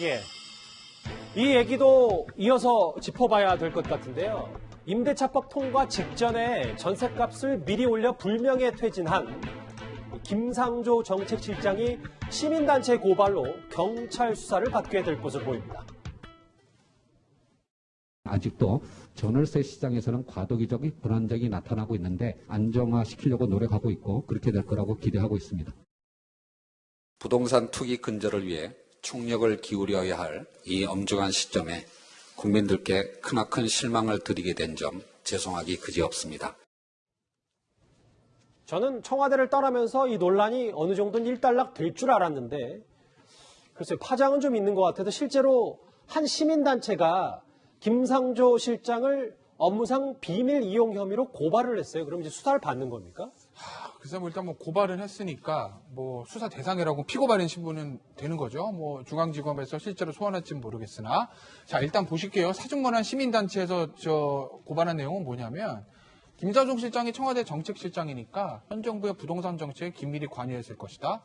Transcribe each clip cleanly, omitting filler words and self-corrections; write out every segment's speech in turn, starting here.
예. 이 얘기도 이어서 짚어봐야 될 것 같은데요. 임대차법 통과 직전에 전셋값을 미리 올려 불명예 퇴진한 김상조 정책실장이 시민단체 고발로 경찰 수사를 받게 될 것으로 보입니다. 아직도 전월세 시장에서는 과도기적인 불안정이 나타나고 있는데 안정화시키려고 노력하고 있고 그렇게 될 거라고 기대하고 있습니다. 부동산 투기 근절을 위해 총력을 기울여야 할 이 엄중한 시점에 국민들께 크나큰 실망을 드리게 된 점 죄송하기 그지없습니다. 저는 청와대를 떠나면서 이 논란이 어느 정도는 일단락 될 줄 알았는데 글쎄요, 파장은 좀 있는 것 같아서 실제로 한 시민단체가 김상조 실장을 업무상 비밀 이용 혐의로 고발을 했어요. 그럼 이제 수사를 받는 겁니까? 글쎄 뭐 일단 뭐 고발을 했으니까 뭐 수사 대상이라고 피고발인 신분은 되는 거죠. 뭐 중앙지검에서 실제로 소환할지는 모르겠으나 자 일단 보실게요. 사중문안 시민단체에서 고발한 내용은 뭐냐면 김상조 실장이 청와대 정책실장이니까 현 정부의 부동산 정책에 긴밀히 관여했을 것이다.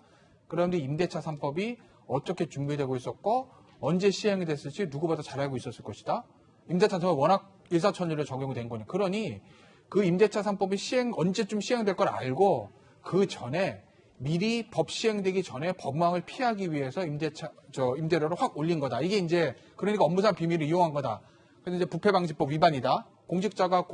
그런데 임대차 3법이 어떻게 준비되고 있었고 언제 시행이 됐을지 누구보다 잘 알고 있었을 것이다. 임대차 3법 워낙 일사천리로 적용이 된 거니. 그러니 그 임대차 3법이 언제쯤 시행될 걸 알고 그 전에 미리 법 시행되기 전에 법망을 피하기 위해서 임대료를 확 올린 거다. 이게 이제 그러니까 업무상 비밀을 이용한 거다. 그래서 이제 부패방지법 위반이다. 공직자가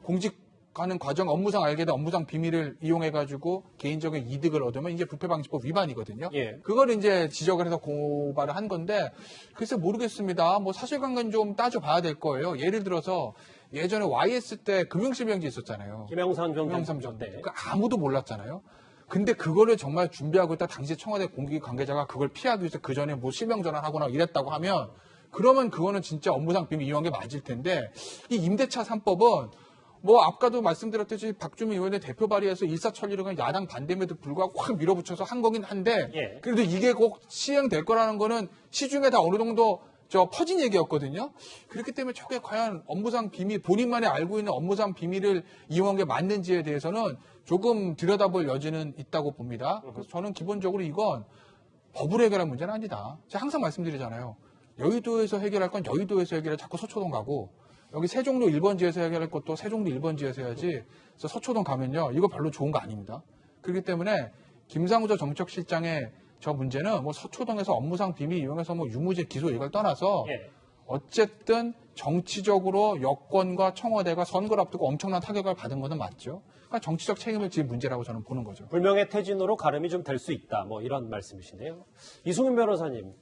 공직하는 과정 업무상 알게 된 업무상 비밀을 이용해가지고 개인적인 이득을 얻으면 이제 부패방지법 위반이거든요. 예. 그걸 이제 지적을 해서 고발을 한 건데 글쎄 모르겠습니다. 뭐 사실관계는 좀 따져봐야 될 거예요. 예를 들어서 예전에 YS 때 금융실명제 있었잖아요. 김영삼 김영삼 때. 그 아무도 몰랐잖아요. 근데 그거를 정말 준비하고 있다 당시 청와대 공기 관계자가 그걸 피하기 위해서 그 전에 뭐 실명전환하거나 이랬다고 하면 그러면 그거는 진짜 업무상 비밀 이용한 게 맞을 텐데 이 임대차 3법은 뭐 아까도 말씀드렸듯이 박주민 의원의 대표 발의해서 일사천리로 그냥 야당 반대에도 불구하고 확 밀어붙여서 한 거긴 한데 예. 그래도 이게 꼭 시행될 거라는 거는 시중에 다 어느 정도 퍼진 얘기였거든요. 그렇기 때문에 저게 과연 업무상 비밀, 본인만이 알고 있는 업무상 비밀을 이용한 게 맞는지에 대해서는 조금 들여다볼 여지는 있다고 봅니다. 그래서 저는 기본적으로 이건 법으로 해결할 문제는 아니다. 제가 항상 말씀드리잖아요. 여의도에서 해결할 건 여의도에서 해결해 자꾸 서초동 가고 여기 세종로 1번지에서 해결할 것도 세종로 1번지에서 해야지. 그래서 서초동 가면요. 이거 별로 좋은 거 아닙니다. 그렇기 때문에 김상조 정책실장의 저 문제는 뭐 서초동에서 업무상 비밀 이용해서 뭐 유무죄 기소 이걸 떠나서 예. 어쨌든 정치적으로 여권과 청와대가 선거를 앞두고 엄청난 타격을 받은 것은 맞죠. 그러니까 정치적 책임을 질 문제라고 저는 보는 거죠. 불명예 퇴진으로 가름이 좀 될 수 있다. 뭐 이런 말씀이시네요. 이승윤 변호사님.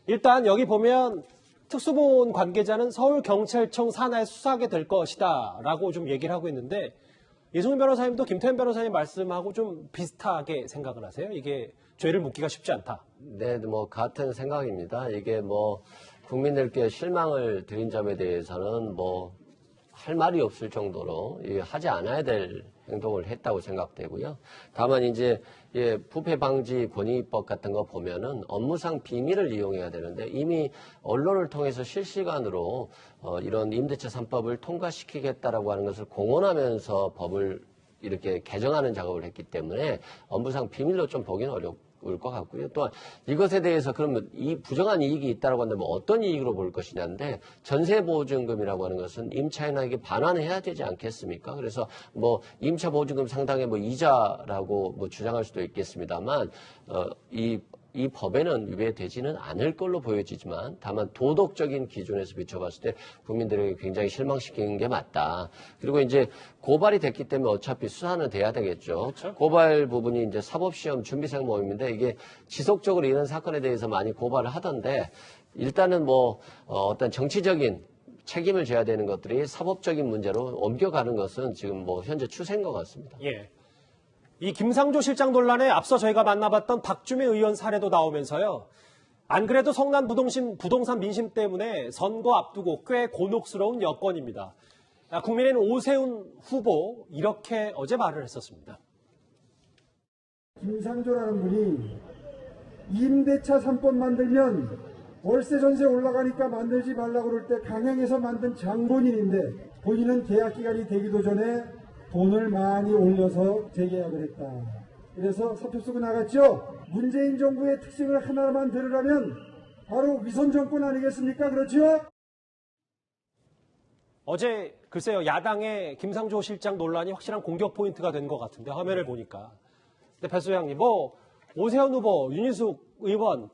일단 여기 보면 특수보훈 관계자는 서울경찰청 산하에 수사하게 될 것이다 라고 좀 얘기를 하고 있는데 이승윤 변호사님도 김태현 변호사님 말씀하고 좀 비슷하게 생각을 하세요? 이게 죄를 묻기가 쉽지 않다. 네, 뭐 같은 생각입니다. 이게 뭐 국민들께 실망을 드린 점에 대해서는 뭐 할 말이 없을 정도로 하지 않아야 될 행동을 했다고 생각되고요. 다만 이제 부패 방지 권익법 같은 거 보면은 업무상 비밀을 이용해야 되는데 이미 언론을 통해서 실시간으로 이런 임대차 3법을 통과시키겠다라고 하는 것을 공언하면서 법을 이렇게 개정하는 작업을 했기 때문에 업무상 비밀로 좀 보기는 어려울 것 같고요. 또한 이것에 대해서 그러면 이 부정한 이익이 있다라고 한다면 어떤 이익으로 볼 것이냐인데 전세보증금이라고 하는 것은 임차인에게 반환해야 되지 않겠습니까? 그래서 뭐 임차보증금 상당의 뭐 이자라고 뭐 주장할 수도 있겠습니다만 이 법에는 위배되지는 않을 걸로 보여지지만 다만 도덕적인 기준에서 비춰봤을 때 국민들에게 굉장히 실망시키는 게 맞다. 그리고 이제 고발이 됐기 때문에 어차피 수사는 돼야 되겠죠. 그렇죠. 고발 부분이 이제 사법시험 준비생 모임인데 이게 지속적으로 이런 사건에 대해서 많이 고발을 하던데 일단은 뭐 어떤 정치적인 책임을 져야 되는 것들이 사법적인 문제로 옮겨가는 것은 지금 뭐 현재 추세인 것 같습니다. 예. 이 김상조 실장 논란에 앞서 저희가 만나봤던 박주민 의원 사례도 나오면서요. 안 그래도 성난 부동산 민심 때문에 선거 앞두고 꽤 곤혹스러운 여건입니다. 국민의힘 오세훈 후보 이렇게 어제 말을 했었습니다. 김상조라는 분이 임대차 3법 만들면 월세 전세 올라가니까 만들지 말라고 그럴 때 강행해서 만든 장본인인데 본인은 계약 기간이 되기도 전에 돈을 많이 올려서 재계약을 했다. 그래서 사표 쓰고 나갔죠. 문재인 정부의 특징을 하나만 들으라면 바로 위선 정권 아니겠습니까? 그렇죠? 어제 글쎄요, 야당의 김상조 실장 논란이 확실한 공격 포인트가 된 것 같은데, 화면을 보니까. 근데 배 소장님, 오세훈 후보, 윤희숙 의원,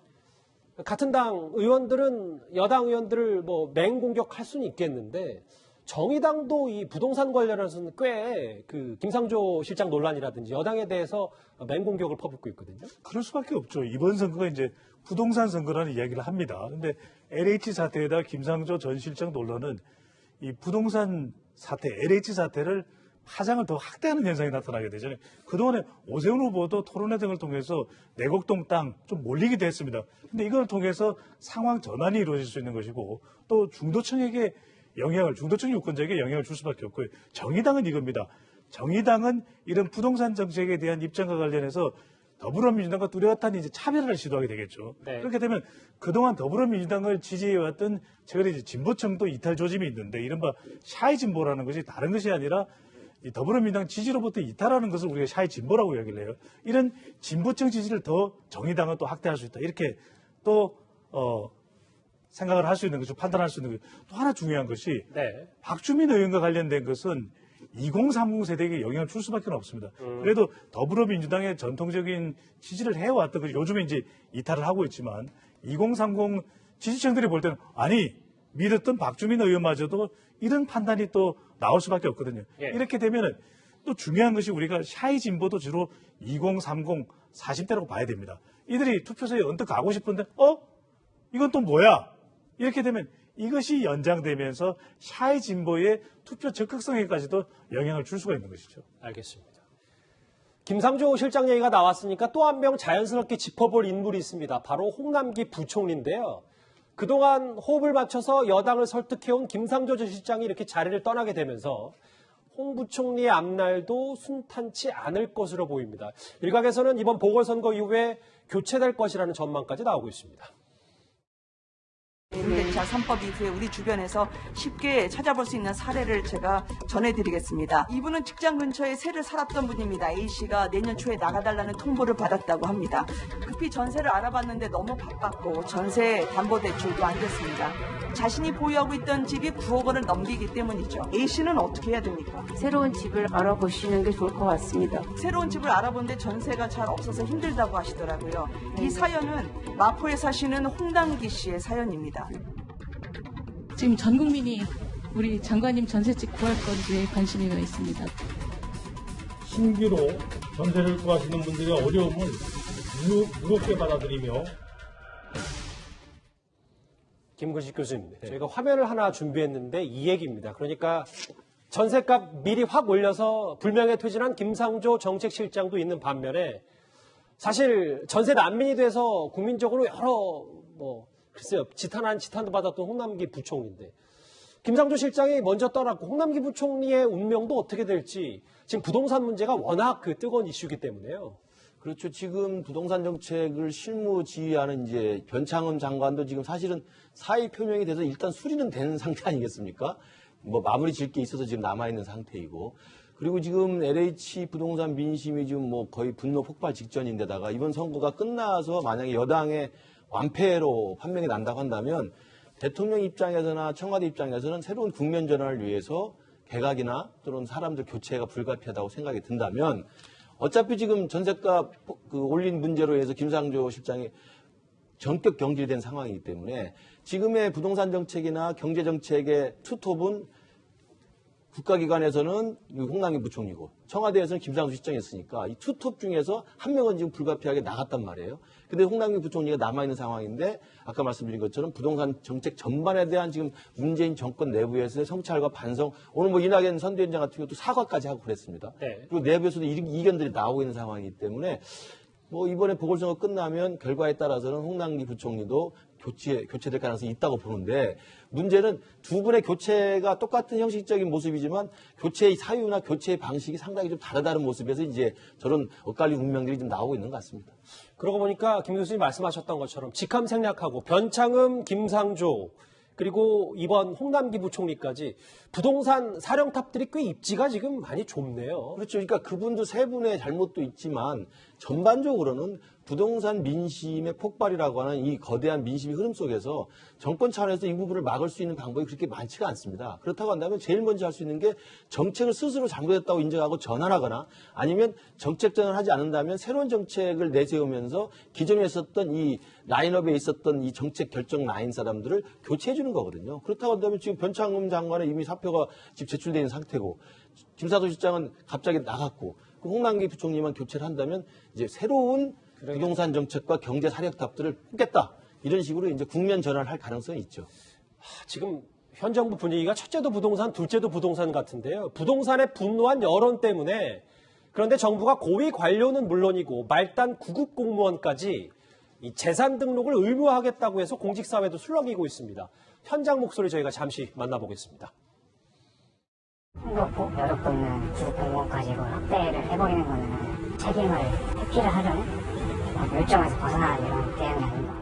같은 당 의원들은 여당 의원들을 맹공격할 수는 있겠는데, 정의당도 이 부동산 관련해서는 꽤 김상조 실장 논란이라든지 여당에 대해서 맹공격을 퍼붓고 있거든요. 그럴 수밖에 없죠. 이번 선거가 이제 부동산 선거라는 이야기를 합니다. 근데 LH 사태에다 김상조 전 실장 논란은 이 부동산 사태, LH 사태를 파장을 더 확대하는 현상이 나타나게 되잖아요. 그동안에 오세훈 후보도 토론회 등을 통해서 내곡동 땅 좀 몰리기도 했습니다. 근데 이걸 통해서 상황 전환이 이루어질 수 있는 것이고 또 중도층에게 중도층 유권자에게 영향을 줄 수밖에 없고요. 정의당은 이겁니다. 정의당은 이런 부동산 정책에 대한 입장과 관련해서 더불어민주당과 뚜렷한 이제 차별을 시도하게 되겠죠. 네. 그렇게 되면 그동안 더불어민주당을 지지해왔던 최근에 이제 진보층도 이탈 조짐이 있는데 이른바 샤이 진보라는 것이 다른 것이 아니라 이 더불어민주당 지지로부터 이탈하는 것을 우리가 샤이 진보라고 이야기를 해요. 이런 진보층 지지를 더 정의당은 또 확대할 수 있다. 이렇게 또 생각을 할 수 있는 것이죠. 판단할 수 있는 것이죠. 또 하나 중요한 것이 네. 박주민 의원과 관련된 것은 2030 세대에게 영향을 줄 수밖에 없습니다. 그래도 더불어민주당의 전통적인 지지를 해왔던 것이 요즘에 이제 이탈을 하고 있지만 2030 지지층들이 볼 때는 아니 믿었던 박주민 의원마저도 이런 판단이 또 나올 수밖에 없거든요. 예. 이렇게 되면은 또 중요한 것이 우리가 샤이 진보도 주로 2030 40대라고 봐야 됩니다. 이들이 투표소에 언뜻 가고 싶은데 이건 또 뭐야? 이렇게 되면 이것이 연장되면서 샤이 진보의 투표 적극성에까지도 영향을 줄 수가 있는 것이죠. 알겠습니다. 김상조 실장 얘기가 나왔으니까 또 한 명 자연스럽게 짚어볼 인물이 있습니다. 바로 홍남기 부총리인데요. 그동안 호흡을 맞춰서 여당을 설득해온 김상조 전 실장이 이렇게 자리를 떠나게 되면서 홍 부총리의 앞날도 순탄치 않을 것으로 보입니다. 일각에서는 이번 보궐선거 이후에 교체될 것이라는 전망까지 나오고 있습니다. 임대차 3법 이후에 우리 주변에서 쉽게 찾아볼 수 있는 사례를 제가 전해드리겠습니다. 이분은 직장 근처에 새를 살았던 분입니다. A씨가 내년 초에 나가달라는 통보를 받았다고 합니다. 급히 전세를 알아봤는데 너무 바빴고 전세 담보대출도 안 됐습니다. 자신이 보유하고 있던 집이 9억 원을 넘기기 때문이죠. A씨는 어떻게 해야 됩니까? 새로운 집을 알아보시는 게 좋을 것 같습니다. 새로운 집을 알아보는데 전세가 잘 없어서 힘들다고 하시더라고요. 이 사연은 마포에 사시는 홍남기 씨의 사연입니다. 지금 전 국민이 우리 장관님 전세집 구할 건지에 관심이 있습니다. 신규로 전세를 구하시는 분들의 어려움을 무겁게 받아들이며 김근식 교수님, 저희가 화면을 하나 준비했는데 이 얘기입니다. 그러니까 전세값 미리 확 올려서 불명예 퇴진한 김상조 정책실장도 있는 반면에 사실 전세 난민이 돼서 국민적으로 여러 글쎄요, 지탄도 받았던 홍남기 부총리인데 김상조 실장이 먼저 떠났고 홍남기 부총리의 운명도 어떻게 될지 지금 부동산 문제가 워낙 뜨거운 이슈이기 때문에요. 그렇죠. 지금 부동산 정책을 실무 지휘하는 이제 변창흠 장관도 지금 사실은 사의 표명이 돼서 일단 수리는 된 상태 아니겠습니까? 마무리 질 게 있어서 지금 남아있는 상태이고. 그리고 지금 LH 부동산 민심이 지금 거의 분노 폭발 직전인데다가 이번 선거가 끝나서 만약에 여당의 완패로 판명이 난다고 한다면 대통령 입장에서나 청와대 입장에서는 새로운 국면 전환을 위해서 개각이나 또는 사람들 교체가 불가피하다고 생각이 든다면 어차피 지금 전세값 올린 문제로 해서 김상조 실장이 전격 경질된 상황이기 때문에 지금의 부동산 정책이나 경제 정책의 투톱은 국가기관에서는 홍남기 부총리고 청와대에서는 김상조 실장이었으니까 이 투톱 중에서 한 명은 지금 불가피하게 나갔단 말이에요. 근데 홍남기 부총리가 남아있는 상황인데 아까 말씀드린 것처럼 부동산 정책 전반에 대한 지금 문재인 정권 내부에서의 성찰과 반성, 오늘 이낙연 선대위원장 같은 경우도 사과까지 하고 그랬습니다. 네. 그리고 내부에서도 이견들이 나오고 있는 상황이기 때문에 이번에 보궐선거 끝나면 결과에 따라서는 홍남기 부총리도 교체될 가능성이 있다고 보는데 문제는 두 분의 교체가 똑같은 형식적인 모습이지만 교체의 사유나 교체의 방식이 상당히 좀 다르다는 모습에서 이제 저런 엇갈린 운명들이 좀 나오고 있는 것 같습니다. 그러고 보니까 김 교수님 말씀하셨던 것처럼 직함 생략하고 변창흠, 김상조 그리고 이번 홍남기 부총리까지 부동산 사령탑들이 꽤 입지가 지금 많이 좁네요. 그렇죠. 그러니까 그분도 세 분의 잘못도 있지만 전반적으로는 부동산 민심의 폭발이라고 하는 이 거대한 민심의 흐름 속에서 정권 차원에서 이 부분을 막을 수 있는 방법이 그렇게 많지가 않습니다. 그렇다고 한다면 제일 먼저 할 수 있는 게 정책을 스스로 잘못했다고 인정하고 전환하거나 아니면 정책 전환하지 않는다면 새로운 정책을 내세우면서 기존에 있었던 이 라인업에 있었던 이 정책 결정 라인 사람들을 교체해 주는 거거든요. 그렇다고 한다면 지금 변창흠 장관은 이미 사표가 지금 제출되어 있는 상태고 김사도 실장은 갑자기 나갔고 홍남기 부총리만 교체를 한다면 이제 새로운 부동산 정책과 경제 사력탑들을 뽑겠다. 이런 식으로 이제 국면 전환을 할 가능성이 있죠. 지금 현 정부 분위기가 첫째도 부동산, 둘째도 부동산 같은데요. 부동산에 분노한 여론 때문에 그런데 정부가 고위 관료는 물론이고 말단 구급 공무원까지 이 재산 등록을 의무화하겠다고 해서 공직사회도 술렁이고 있습니다. 현장 목소리 저희가 잠시 만나보겠습니다. 한국 여력 없는 구급 공무원까지 확대를 해버리는 거는 책임을 회피를 하려는 열정에서 벗어나는 이런 대응이 아닌가.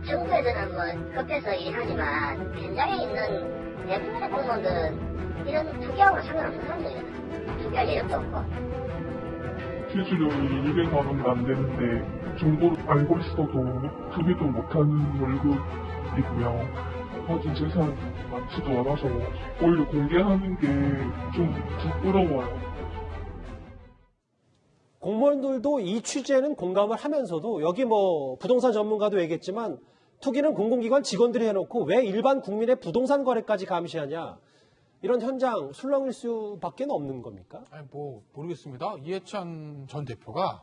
정부에서는 뭐 급해서 일하지만 현장에 있는 대부분의 공무원들은 이런 투기하고는 상관없는 사람들이거든. 투기할 예력도 없고. 실수령이 200만 원도 안 되는데 정보를 알고 있어도 투기도 못하는 월급이고요. 가진 재산 많지도 않아서 오히려 공개하는 게 좀 부끄러워요. 공무원들도 이 취재는 공감을 하면서도 여기 뭐 부동산 전문가도 얘기했지만 투기는 공공기관 직원들이 해놓고 왜 일반 국민의 부동산 거래까지 감시하냐. 이런 현장 술렁일 수밖에 없는 겁니까? 아니 뭐 모르겠습니다. 이해찬 전 대표가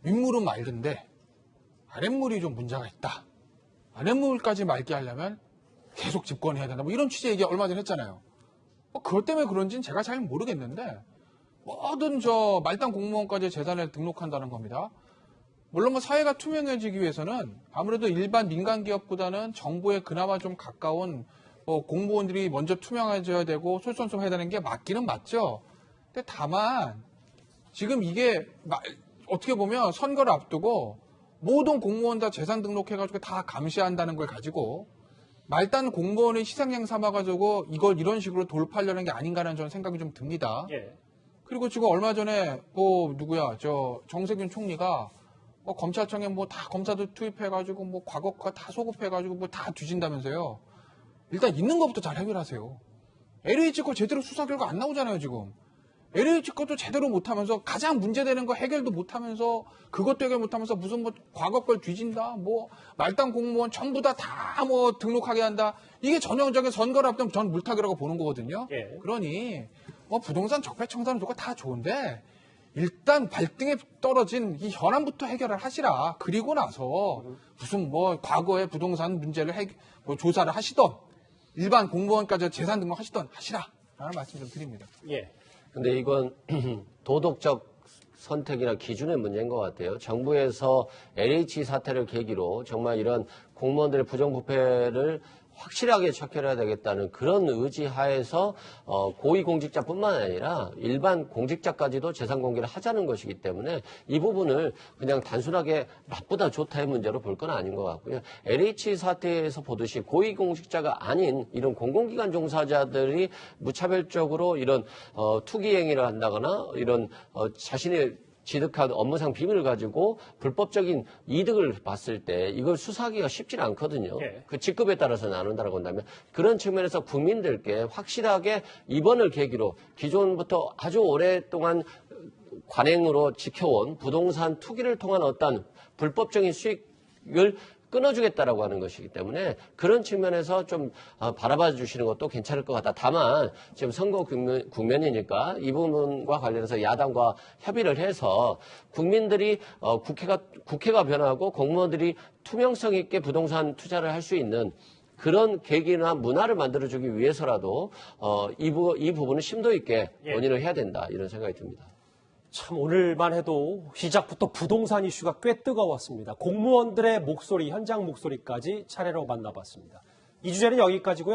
윗물은 맑은데 아랫물이 좀 문제가 있다. 아랫물까지 맑게 하려면 계속 집권해야 된다. 뭐 이런 취재 얘기 얼마 전에 했잖아요. 뭐 그것 때문에 그런지는 제가 잘 모르겠는데 뭐든 저 말단 공무원까지 재산을 등록한다는 겁니다. 물론 뭐 사회가 투명해지기 위해서는 아무래도 일반 민간 기업보다는 정부에 그나마 좀 가까운 공무원들이 먼저 투명해져야 되고 솔선수범해야 되는 게 맞기는 맞죠. 근데 다만 지금 이게 어떻게 보면 선거를 앞두고 모든 공무원 다 재산 등록해가지고 다 감시한다는 걸 가지고 말단 공무원의 희생양 삼아가지고 이걸 이런 식으로 돌파하려는 게 아닌가라는 저는 생각이 좀 듭니다. 예. 그리고 지금 얼마 전에 저 정세균 총리가 검찰청에 다 검사들 투입해가지고 과거 거 다 소급해가지고 다 뒤진다면서요. 일단 있는 것부터 잘 해결하세요. LH 거 제대로 수사 결과 안 나오잖아요, 지금. LH 것도 제대로 못하면서 가장 문제되는 거 해결도 못하면서 그것도 해결 못하면서 무슨 과거 걸 뒤진다, 말단 공무원 전부 다 등록하게 한다. 이게 전형적인 선거를 앞둔 전 물타기라고 보는 거거든요. 예. 그러니 부동산 적폐청산은 좋고 다 좋은데 일단 발등에 떨어진 이 현안부터 해결을 하시라. 그리고 나서 무슨 과거의 부동산 문제를 조사를 하시던 일반 공무원까지 재산 등록하시던 하시라라는 말씀 좀 드립니다. 예. 근데 이건 도덕적 선택이나 기준의 문제인 것 같아요. 정부에서 LH 사태를 계기로 정말 이런 공무원들의 부정부패를 확실하게 척결해야 되겠다는 그런 의지 하에서 고위공직자뿐만 아니라 일반 공직자까지도 재산 공개를 하자는 것이기 때문에 이 부분을 그냥 단순하게 나쁘다 좋다의 문제로 볼 건 아닌 것 같고요. LH 사태에서 보듯이 고위공직자가 아닌 이런 공공기관 종사자들이 무차별적으로 이런 투기 행위를 한다거나 이런 자신의 취득한 업무상 비밀을 가지고 불법적인 이득을 봤을 때 이걸 수사하기가 쉽지는 않거든요. 예. 그 직급에 따라서 나눈다라고 한다면 그런 측면에서 국민들께 확실하게 이번을 계기로 기존부터 아주 오랫동안 관행으로 지켜온 부동산 투기를 통한 어떤 불법적인 수익을 끊어주겠다라고 하는 것이기 때문에 그런 측면에서 좀 바라봐 주시는 것도 괜찮을 것 같다. 다만 지금 선거 국면이니까 이 부분과 관련해서 야당과 협의를 해서 국민들이 국회가 변하고 공무원들이 투명성 있게 부동산 투자를 할 수 있는 그런 계기나 문화를 만들어주기 위해서라도 이 부분은 심도 있게 논의를 해야 된다 이런 생각이 듭니다. 참 오늘만 해도 시작부터 부동산 이슈가 꽤 뜨거웠습니다. 공무원들의 목소리, 현장 목소리까지 차례로 만나봤습니다. 이 주제는 여기까지고요.